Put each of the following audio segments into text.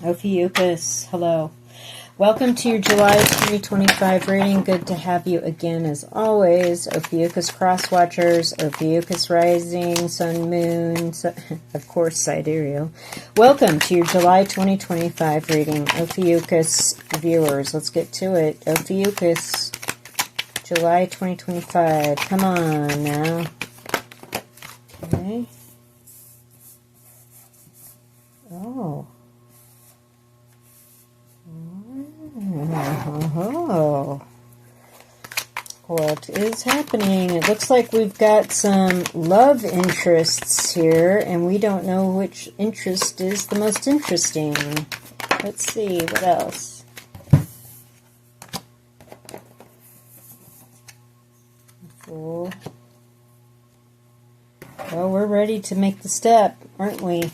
Ophiuchus, hello. Welcome to your July 2025 reading. Good to have you again as always. Ophiuchus cross watchers, Ophiuchus rising, sun, moon, of course sidereal. Welcome to your July 2025 reading. Ophiuchus viewers, let's get to it. Ophiuchus, July 2025. Come on now. Okay. Oh. Oh, what is happening? It looks like we've got some love interests here, and we don't know which interest is the most interesting. Let's see, what else? Cool. Well, we're ready to make the step, aren't we?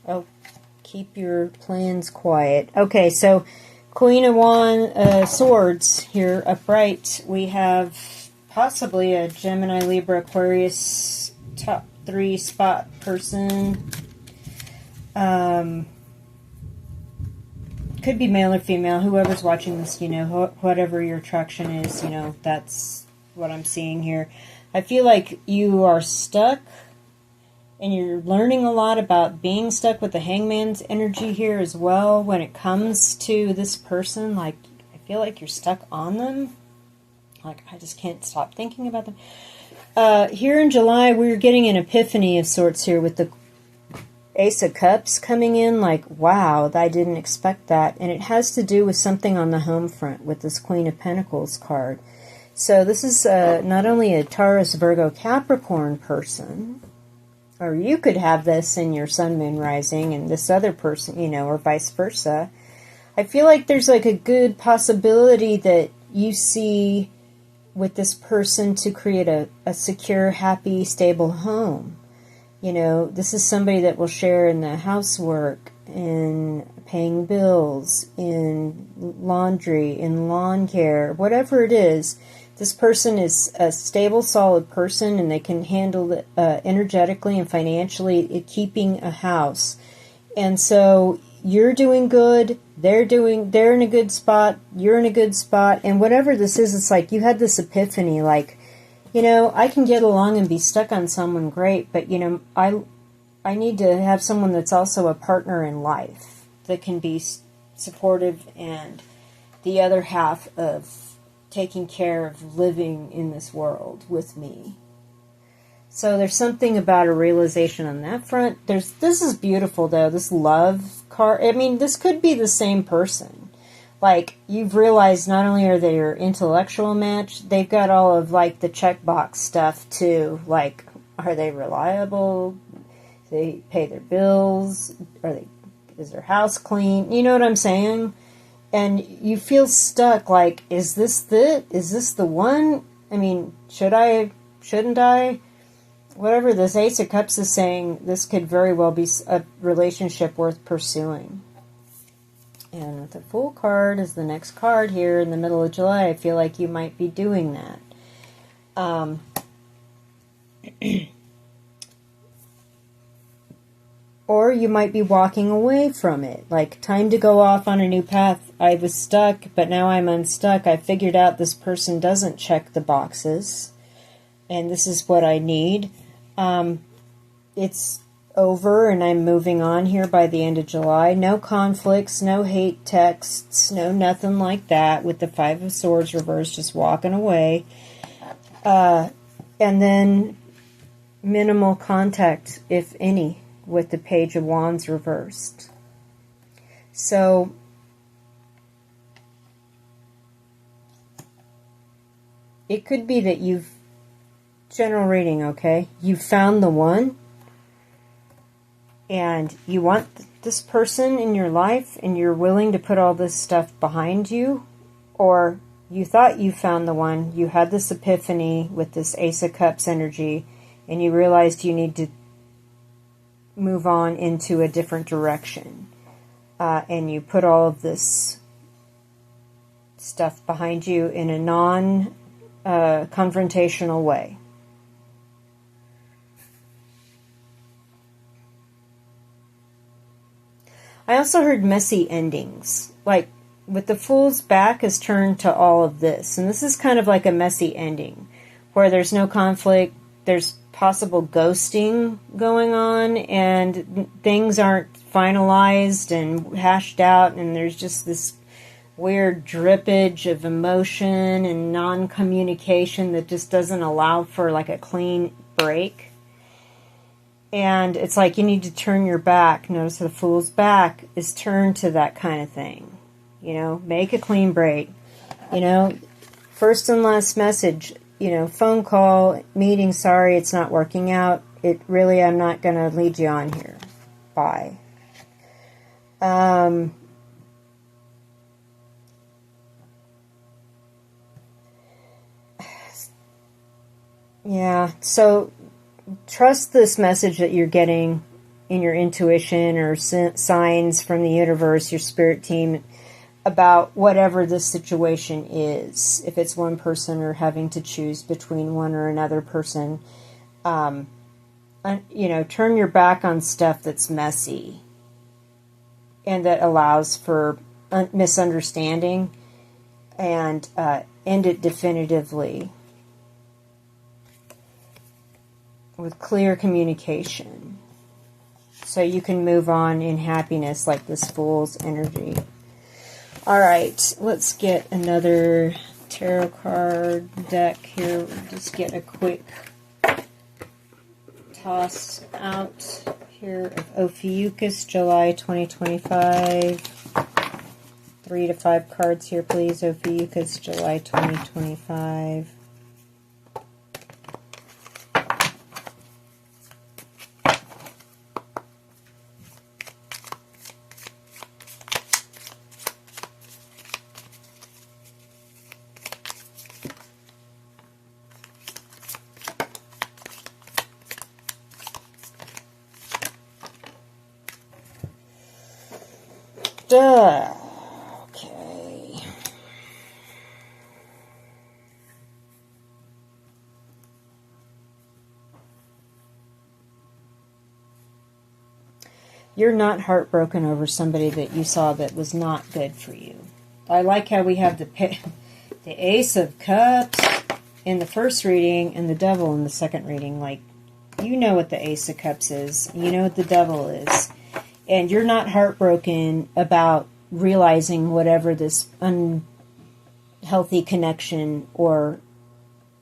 Oh. Keep your plans quiet. Okay, so Queen of Swords here upright. We have possibly a Gemini, Libra, Aquarius top 3 spot person. Could be male or female. Whoever's watching this, you know, whatever your attraction is, you know, that's what I'm seeing here. I feel like you are stuck. And you're learning a lot about being stuck with the Hangman's energy here as well when it comes to this person. Like, I feel like you're stuck on them. Like, I just can't stop thinking about them. Here in July, we're getting an epiphany of sorts here with the Ace of Cups coming in. Like, wow, I didn't expect that. And it has to do with something on the home front with this Queen of Pentacles card. So this is not only a Taurus, Virgo, Capricorn person, or you could have this in your sun, moon, rising, and this other person, you know, or vice versa. I feel like there's like a good possibility that you see with this person to create a secure, happy, stable home. You know, this is somebody that will share in the housework, in paying bills, in laundry, in lawn care, whatever it is. This person is a stable, solid person, and they can handle it energetically and financially keeping a house. And so you're doing good, they're in a good spot, you're in a good spot, and whatever this is, it's like you had this epiphany, like, you know, I can get along and be stuck on someone great, but, you know, I need to have someone that's also a partner in life that can be supportive and the other half of taking care of living in this world with me. So there's something about a realization on that front. This is beautiful though, this love card. I mean, this could be the same person. Like, you've realized not only are they your intellectual match, they've got all of like the checkbox stuff too. Like, are they reliable? Do they pay their bills? Is their house clean? You know what I'm saying? And you feel stuck, like, is this it? Is this the one? I mean, should I? Shouldn't I? Whatever this Ace of Cups is saying, this could very well be a relationship worth pursuing. And the Fool card is the next card here in the middle of July. I feel like you might be doing that. Or you might be walking away from it. Like, time to go off on a new path. I was stuck, but now I'm unstuck. I figured out this person doesn't check the boxes. And this is what I need. It's over, and I'm moving on here by the end of July. No conflicts, no hate texts, no nothing like that. With the Five of Swords reversed, just walking away. And then minimal contact, if any, with the Page of Wands reversed. So it could be that you've, general reading, okay, you found the one and you want this person in your life and you're willing to put all this stuff behind you, or you thought you found the one, you had this epiphany with this Ace of Cups energy, and you realized you need to move on into a different direction. And you put all of this stuff behind you in a non-confrontational way. I also heard messy endings. Like, with the Fool's back is turned to all of this. And this is kind of like a messy ending, where there's no conflict, there's possible ghosting going on, and things aren't finalized and hashed out, and there's just this weird drippage of emotion and non-communication that just doesn't allow for like a clean break. And it's like you need to turn your back. Notice the Fool's back is turned to that kind of thing. You know, make a clean break. You know, first and last message, you know, phone call, meeting, sorry, it's not working out. It really, I'm not going to lead you on here. Bye. Yeah, so trust this message that you're getting in your intuition or signs from the universe, your spirit team, about whatever this situation is. If it's one person or having to choose between one or another person, you know, turn your back on stuff that's messy and that allows for misunderstanding, and end it definitively with clear communication, so you can move on in happiness like this Fool's energy. All right, let's get another tarot card deck here. We'll just get a quick toss out here of Ophiuchus, July 2025. 3 to 5 cards here, please. Ophiuchus, July 2025. Okay. You're not heartbroken over somebody that you saw that was not good for you. I like how we have the Ace of Cups in the first reading and the Devil in the second reading. Like, you know what the Ace of Cups is. You know what the Devil is. And you're not heartbroken about realizing whatever this unhealthy connection or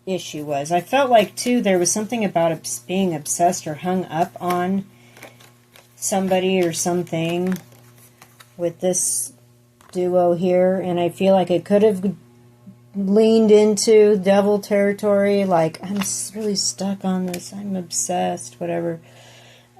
issue was. I felt like, too, there was something about being obsessed or hung up on somebody or something with this duo here. And I feel like it could have leaned into Devil territory. Like, I'm really stuck on this. I'm obsessed, whatever.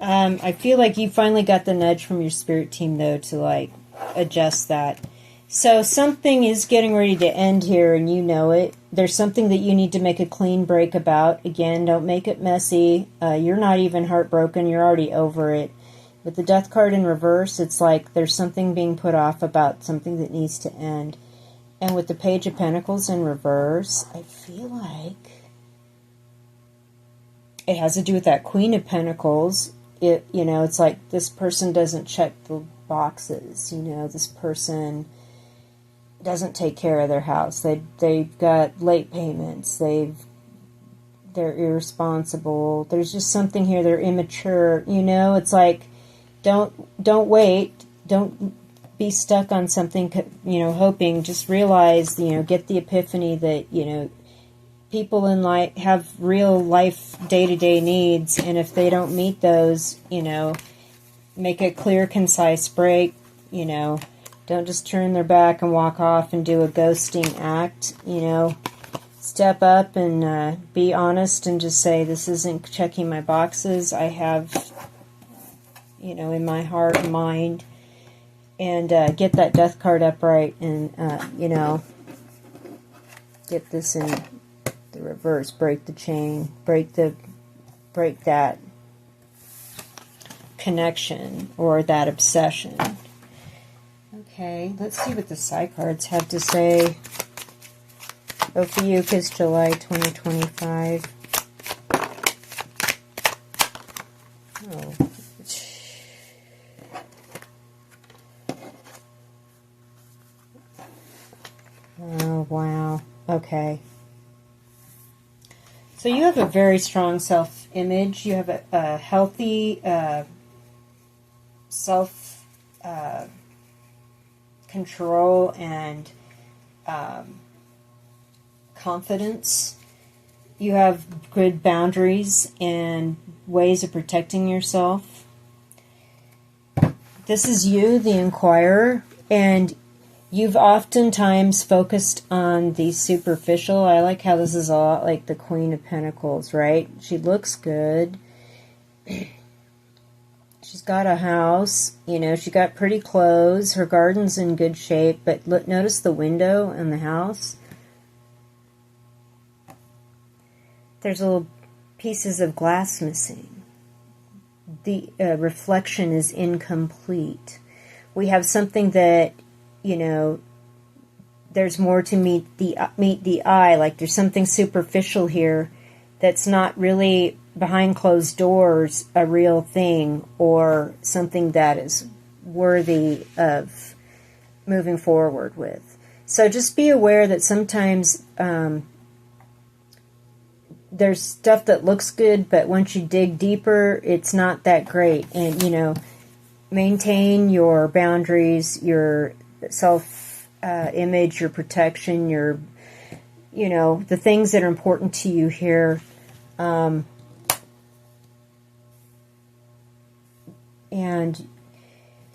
I feel like you finally got the nudge from your spirit team, though, to, like, adjust that. So something is getting ready to end here, and you know it. There's something that you need to make a clean break about. Again, don't make it messy. You're not even heartbroken. You're already over it. With the Death card in reverse, it's like there's something being put off about something that needs to end. And with the Page of Pentacles in reverse, I feel like it has to do with that Queen of Pentacles. You know, it's like this person doesn't check the boxes. You know, this person doesn't take care of their house. They've got late payments. They're irresponsible. There's just something here. They're immature. You know, it's like don't wait. Don't be stuck on something. You know, hoping. Just realize. You know, get the epiphany that people in life have real life day-to-day needs, and if they don't meet those, make a clear, concise break. Don't just turn their back and walk off and do a ghosting act. Step up and be honest and just say, this isn't checking my boxes. I have, in my heart and mind, and get that Death card upright and, get this in the reverse, break the chain, break that connection or that obsession. Okay, let's see what the side cards have to say. Ophiuchus, July 2025. Oh. Wow. Okay. So you have a very strong self-image. You have a healthy self-control and confidence. You have good boundaries and ways of protecting yourself. This is you, the inquirer, and you've oftentimes focused on the superficial. I like how this is a lot like the Queen of Pentacles, right? She looks good. She's got a house, you know, she got pretty clothes. Her garden's in good shape, but look, notice the window in the house. There's little pieces of glass missing. The reflection is incomplete. We have something that, you know, there's more to meet the eye. Like there's something superficial here that's not really behind closed doors a real thing or something that is worthy of moving forward with. So just be aware that sometimes there's stuff that looks good, but once you dig deeper, it's not that great. And, you know, maintain your boundaries, your self-image, your protection, your, you know, the things that are important to you here. And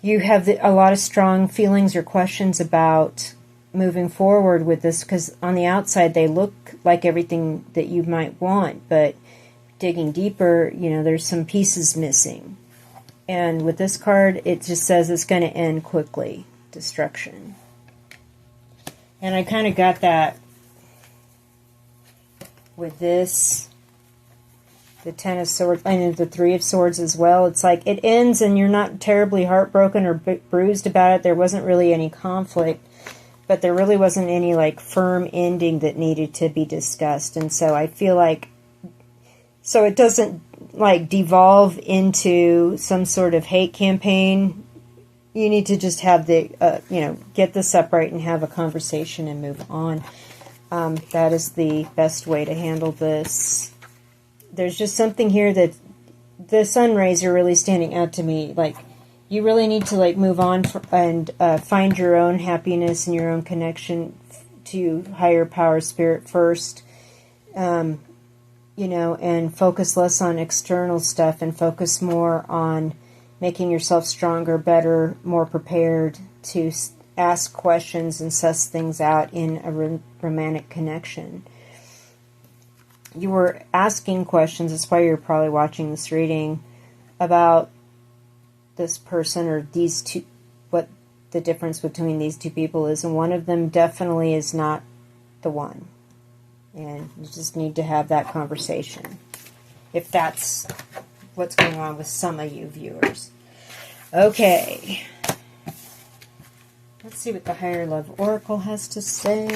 you have a lot of strong feelings or questions about moving forward with this, because on the outside they look like everything that you might want, but digging deeper, you know, there's some pieces missing. And with this card, it just says it's going to end quickly. Destruction. And I kind of got that with this, the Ten of Swords, and the Three of Swords as well. It's like it ends and you're not terribly heartbroken or bruised about it. There wasn't really any conflict, but there really wasn't any like firm ending that needed to be discussed. And so I feel like, so it doesn't like devolve into some sort of hate campaign. You need to just have the, you know, get this upright and have a conversation and move on. That is the best way to handle this. There's just something here that the sun rays are really standing out to me. Like, you really need to like move on and find your own happiness and your own connection to higher power spirit first. You know, and focus less on external stuff and focus more on making yourself stronger, better, more prepared to ask questions and suss things out in a romantic connection. You were asking questions, that's why you're probably watching this reading, about this person or these two, what the difference between these two people is, and one of them definitely is not the one. And you just need to have that conversation, if that's what's going on with some of you viewers. Okay. Let's see what the Higher Love Oracle has to say.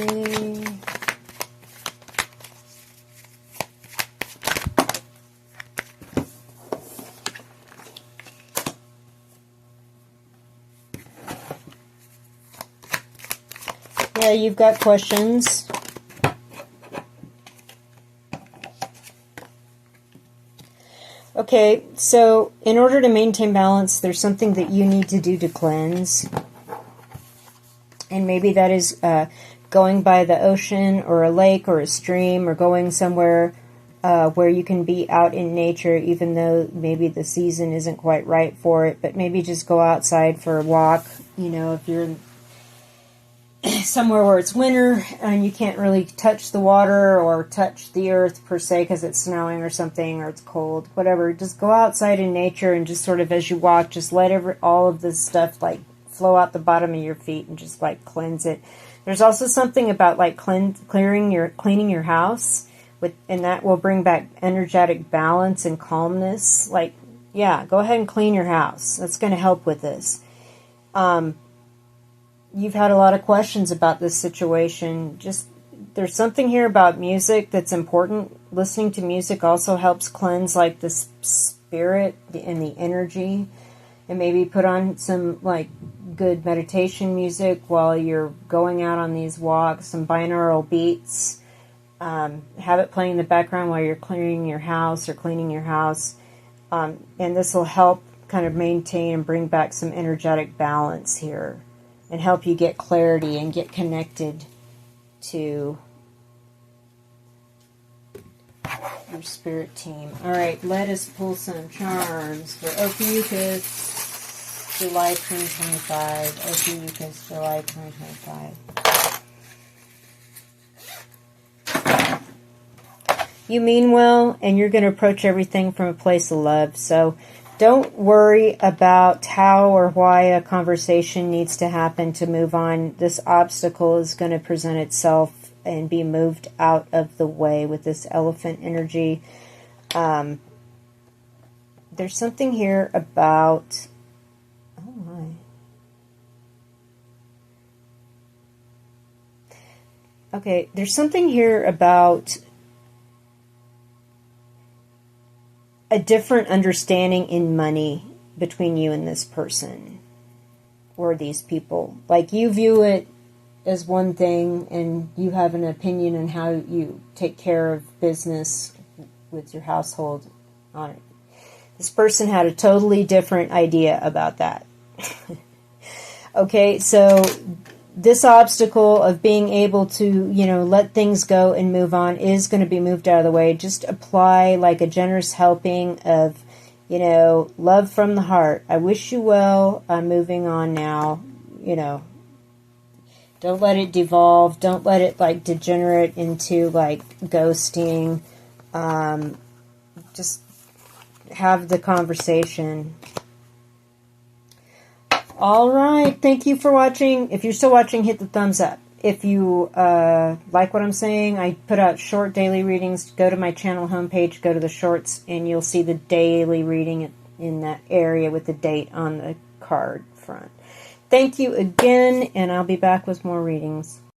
Yeah, you've got questions. Okay, so in order to maintain balance, there's something that you need to do to cleanse. And maybe that is going by the ocean or a lake or a stream, or going somewhere where you can be out in nature, even though maybe the season isn't quite right for it. But maybe just go outside for a walk. You know, if you're somewhere where it's winter and you can't really touch the water or touch the earth per se because it's snowing or something, or it's cold, whatever, just go outside in nature and just sort of as you walk, just let all of this stuff like flow out the bottom of your feet and just like cleanse it. There's also something about like cleaning your house, and that will bring back energetic balance and calmness. Like, yeah, go ahead and clean your house. That's going to help with this. You've had a lot of questions about this situation. Just, there's something here about music that's important. Listening to music also helps cleanse like the spirit and the energy. And maybe put on some like good meditation music while you're going out on these walks, some binaural beats. Have it playing in the background while you're clearing your house or cleaning your house. And this will help kind of maintain and bring back some energetic balance here and help you get clarity and get connected to your spirit team. All right, let us pull some charms for Ophiuchus, July 2025. Ophiuchus, July 2025. You mean well, and you're going to approach everything from a place of love. So don't worry about how or why a conversation needs to happen to move on. This obstacle is going to present itself and be moved out of the way with this elephant energy. There's something here about... Oh my. Okay, there's something here about a different understanding in money between you and this person or these people. Like, you view it as one thing and you have an opinion on how you take care of business with your household on it. This person had a totally different idea about that. Okay, so this obstacle of being able to, let things go and move on is going to be moved out of the way. Just apply like a generous helping of, love from the heart. I wish you well. I'm moving on now. Don't let it devolve. Don't let it like degenerate into like ghosting. Just have the conversation. All right. Thank you for watching. If you're still watching, hit the thumbs up. If you like what I'm saying, I put out short daily readings. Go to my channel homepage, go to the shorts, and you'll see the daily reading in that area with the date on the card front. Thank you again, and I'll be back with more readings.